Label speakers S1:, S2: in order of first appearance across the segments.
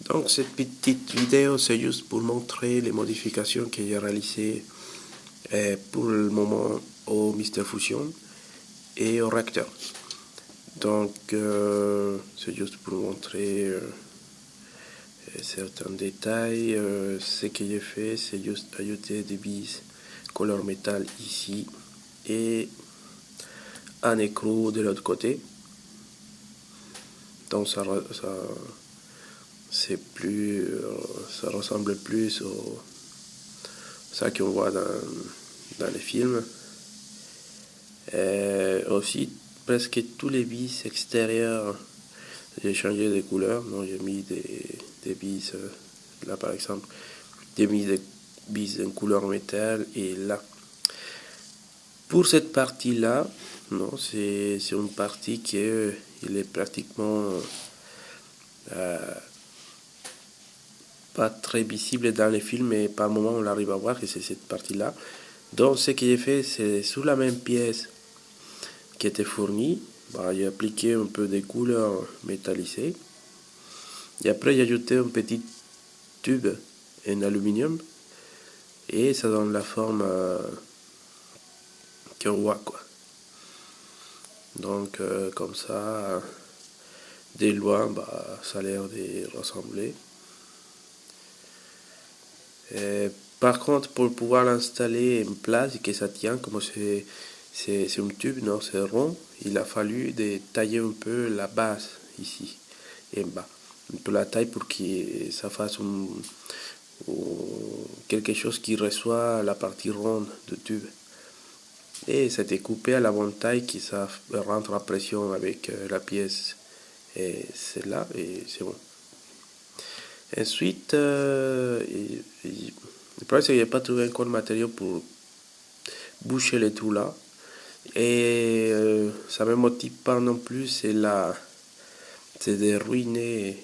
S1: Donc cette petite vidéo, c'est juste pour montrer les modifications que j'ai réalisées pour le moment au Mister Fusion et au Reactor. Donc c'est juste pour montrer certains détails. Ce que j'ai fait, c'est juste ajouter des bises couleur métal ici et un écrou de l'autre côté. Donc c'est plus, ça ressemble plus au ça qu'on voit dans les films. Aussi, presque tous les vis extérieurs, j'ai changé de couleur. Donc, j'ai mis des bises, là par exemple, j'ai mis des bises en couleur métal. Et là, pour cette partie-là, non, c'est une partie qui il est pratiquement pas très visible dans les films, mais par moment on arrive à voir que c'est cette partie-là. Donc ce que j'ai fait, c'est sur la même pièce qui était fournie, j'ai appliqué un peu de couleurs métallisées. Et après j'ai ajouté un petit tube en aluminium. Et ça donne la forme qu'on voit, quoi. Donc comme ça, de loin, ça a l'air de ressembler. Par contre, pour pouvoir l'installer en place et que ça tient, comme c'est un tube, non, c'est rond, il a fallu de tailler un peu la base ici et en bas. Un peu la taille pour que ça fasse quelque chose qui reçoit la partie ronde du tube. Et c'était coupé à la bonne taille que ça rentre en pression avec la pièce. Et c'est là, et c'est bon. Ensuite, le problème c'est que j'ai pas trouvé encore de matériaux pour boucher les trous là. Et ça me motive pas non plus, c'est de ruiner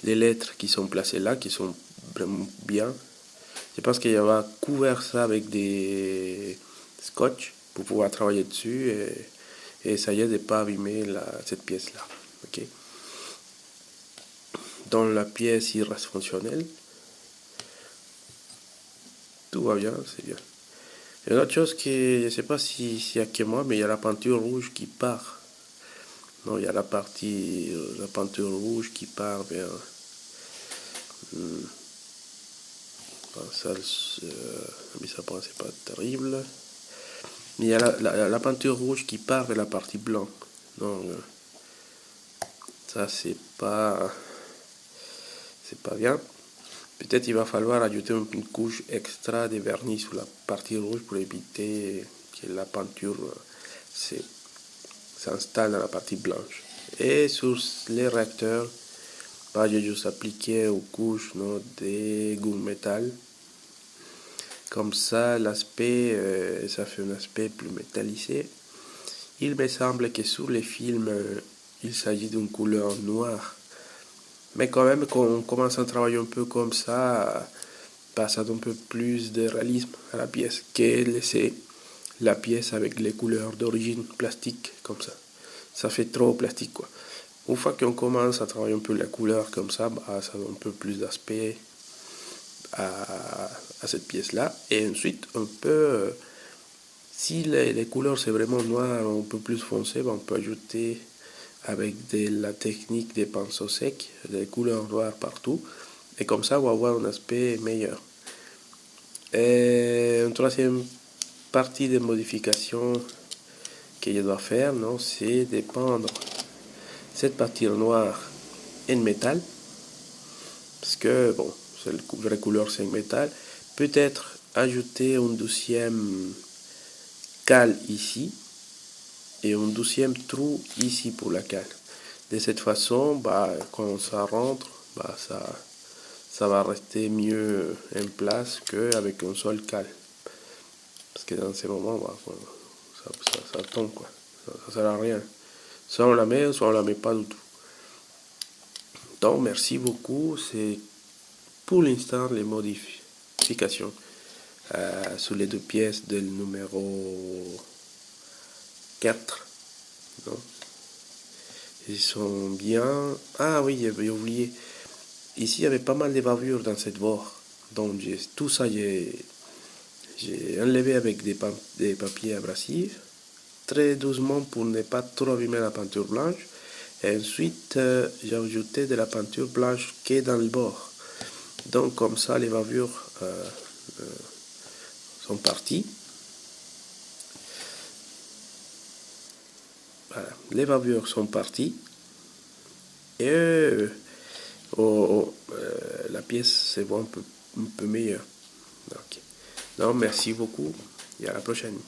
S1: les lettres qui sont placées là, qui sont vraiment bien. Je pense qu'il va couvrir ça avec des scotch pour pouvoir travailler dessus et essayer de ne pas abîmer cette pièce là. Okay. Dans la pièce, il reste fonctionnel. Tout va bien, c'est bien. Et une autre chose que je ne sais pas s'il y a que moi, mais il y a la peinture rouge qui part. Non, il y a la peinture rouge qui part vers. Ça, mais ça c'est pas terrible. Mais il y a la peinture rouge qui part vers la partie blanche. Donc, ça, c'est pas bien. Peut-être il va falloir ajouter une couche extra de vernis sur la partie rouge pour éviter que la peinture s'installe dans la partie blanche. Et sur les réacteurs, j'ai juste appliqué une couche de gomme métal. Comme ça, l'aspect, ça fait un aspect plus métallisé. Il me semble que sur les films, il s'agit d'une couleur noire. Mais quand même, quand on commence à travailler un peu comme ça donne un peu plus de réalisme à la pièce que laisser la pièce avec les couleurs d'origine plastique comme ça. Ça fait trop plastique, quoi. Une fois qu'on commence à travailler un peu la couleur comme ça, ça donne un peu plus d'aspect à cette pièce-là. Et ensuite, on peut, si les couleurs c'est vraiment noir, un peu plus foncé, on peut ajouter avec la technique des pinceaux secs, des couleurs noires partout. Et comme ça, on va avoir un aspect meilleur. Et une troisième partie de modification que je dois faire, c'est de peindre cette partie noire en métal. Parce que, bon, la vraie couleur c'est en métal. Peut-être ajouter un deuxième cale ici et un deuxième trou ici pour la cale. De cette façon, quand ça rentre, ça va rester mieux en place qu'avec un seul cale. Parce que dans ces moments, ça tombe, quoi. Ça sert à rien. Soit on la met, soit on la met pas du tout. Donc, merci beaucoup. C'est pour l'instant les modifications sur les deux pièces du numéro 4. Non? Ils sont bien. Ah oui, j'avais oublié. Ici, il y avait pas mal de bavures dans cette bord. Donc, tout ça, j'ai enlevé avec des papiers abrasifs, très doucement pour ne pas trop abîmer la peinture blanche. Et ensuite, j'ai ajouté de la peinture blanche qui est dans le bord. Donc, comme ça, les bavures sont parties. Voilà, les bavures sont parties. Et la pièce se voit un peu meilleure. Ok. Donc, merci beaucoup et à la prochaine.